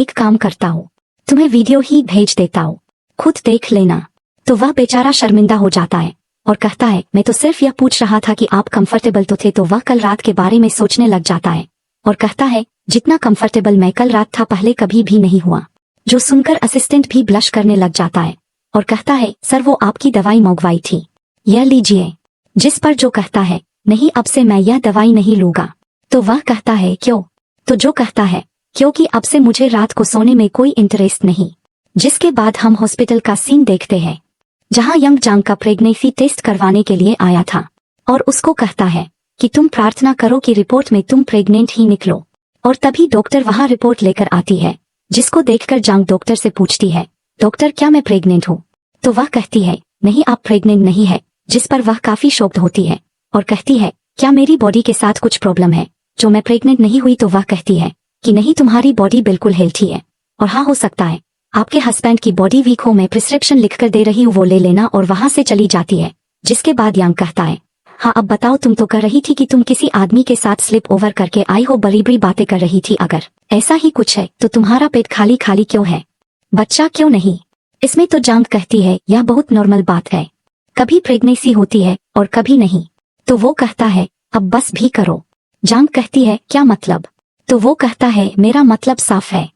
एक काम करता हूँ, तुम्हें वीडियो ही भेज देता हूँ, खुद देख लेना। तो वह बेचारा शर्मिंदा हो जाता है और कहता है, मैं तो सिर्फ यह पूछ रहा था कि आप कंफर्टेबल तो थे। तो वह कल रात के बारे में सोचने लग जाता है और कहता है, जितना कंफर्टेबल मैं कल रात था पहले कभी भी नहीं हुआ। जो सुनकर असिस्टेंट भी ब्लश करने लग जाता है और कहता है, सर वो आपकी दवाई मंगवाई थी, यह लीजिए। जिस पर जो कहता है, नहीं अब से मैं यह दवाई नहीं लूंगा। तो वह कहता है, क्यों? तो जो कहता है, क्योंकि अब से मुझे रात को सोने में कोई इंटरेस्ट नहीं। जिसके बाद हम हॉस्पिटल का सीन देखते हैं जहां यंग जांग का प्रेगनेंसी टेस्ट करवाने के लिए आया था और उसको कहता है कि तुम प्रार्थना करो कि रिपोर्ट में तुम प्रेग्नेंट ही निकलो। और तभी डॉक्टर वहां रिपोर्ट लेकर आती है, जिसको देखकर जांग डॉक्टर से पूछती है, डॉक्टर क्या मैं प्रेग्नेंट हूँ? तो वह कहती है, नहीं आप प्रेग्नेंट नहीं है। जिस पर वह काफी शॉक्ड होती है और कहती है, क्या मेरी बॉडी के साथ कुछ प्रॉब्लम है जो मैं प्रेग्नेंट नहीं हुई? तो वह कहती है कि नहीं, तुम्हारी बॉडी बिल्कुल हेल्थी है और हाँ हो सकता है आपके हस्बैंड की बॉडी वीक हो, मैं प्रिस्क्रिप्शन लिखकर दे रही हूँ वो ले लेना। और वहां से चली जाती है। जिसके बाद यांग कहता है, हाँ अब बताओ, तुम तो कर रही थी कि तुम किसी आदमी के साथ स्लिप ओवर करके आई हो, बड़ी बड़ी बातें कर रही थी। अगर ऐसा ही कुछ है तो तुम्हारा पेट खाली खाली क्यों है, बच्चा क्यों नहीं? इसमें तो जांग कहती है, यह बहुत नॉर्मल बात है, कभी प्रेगनेंसी होती है और कभी नहीं। तो वो कहता है, अब बस भी करो। जांग कहती है, क्या मतलब? तो वो कहता है, मेरा मतलब साफ है,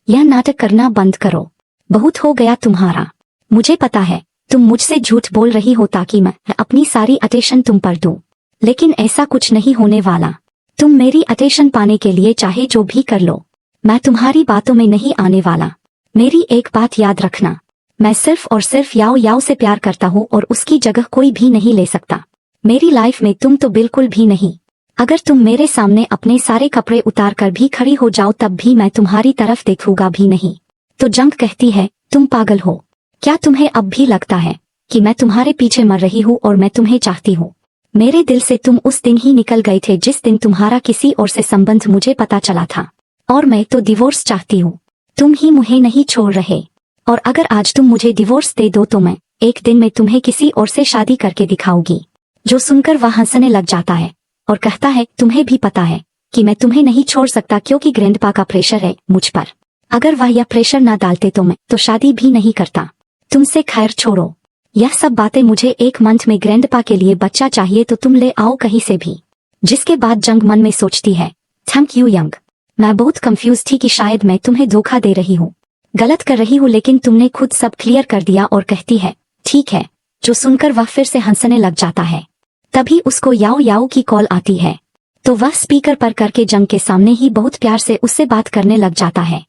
यह नाटक करना बंद करो, बहुत हो गया तुम्हारा। मुझे पता है तुम मुझसे झूठ बोल रही हो ताकि मैं अपनी सारी अटेंशन तुम पर दूं, लेकिन ऐसा कुछ नहीं होने वाला। तुम मेरी अटेंशन पाने के लिए चाहे जो भी कर लो, मैं तुम्हारी बातों में नहीं आने वाला। मेरी एक बात याद रखना, मैं सिर्फ और सिर्फ याओ याओ से प्यार करता हूँ और उसकी जगह कोई भी नहीं ले सकता। मेरी लाइफ में तुम तो बिल्कुल भी नहीं। अगर तुम मेरे सामने अपने सारे कपड़े उतार कर भी खड़ी हो जाओ तब भी मैं तुम्हारी तरफ देखूंगा भी नहीं। तो जंग कहती है, तुम पागल हो क्या? तुम्हें अब भी लगता है कि मैं तुम्हारे पीछे मर रही हूँ और मैं तुम्हें चाहती हूँ? मेरे दिल से तुम उस दिन ही निकल गए थे जिस दिन तुम्हारा किसी और से संबंध मुझे पता चला था, और मैं तो डिवोर्स चाहती हूँ। तुम ही मुझे नहीं छोड़ रहे, और अगर आज तुम मुझे डिवोर्स दे दो तो मैं एक दिन में तुम्हें किसी और से शादी करके दिखाऊंगी। जो सुनकर वह हंसने लग जाता है और कहता है, तुम्हें भी पता है कि मैं तुम्हें नहीं छोड़ सकता क्योंकि ग्रैंडपा का प्रेशर है मुझ पर। अगर वह यह प्रेशर ना डालते तो मैं तो शादी भी नहीं करता तुमसे। खैर छोड़ो, यह सब बातें। मुझे एक मंथ में ग्रैंडपा के लिए बच्चा चाहिए तो तुम ले आओ कहीं से भी। जिसके बाद जंग मन में सोचती है, थैंक यू यंग, मैं बहुत कंफ्यूज थी कि शायद मैं तुम्हें धोखा दे रही हूँ, गलत कर रही हूँ, लेकिन तुमने खुद सब क्लियर कर दिया। और कहती है, ठीक है। जो सुनकर वह फिर से हंसने लग जाता है। तभी उसको याओ याओ की कॉल आती है, तो वह स्पीकर पर करके जंग के सामने ही बहुत प्यार से उससे बात करने लग जाता है।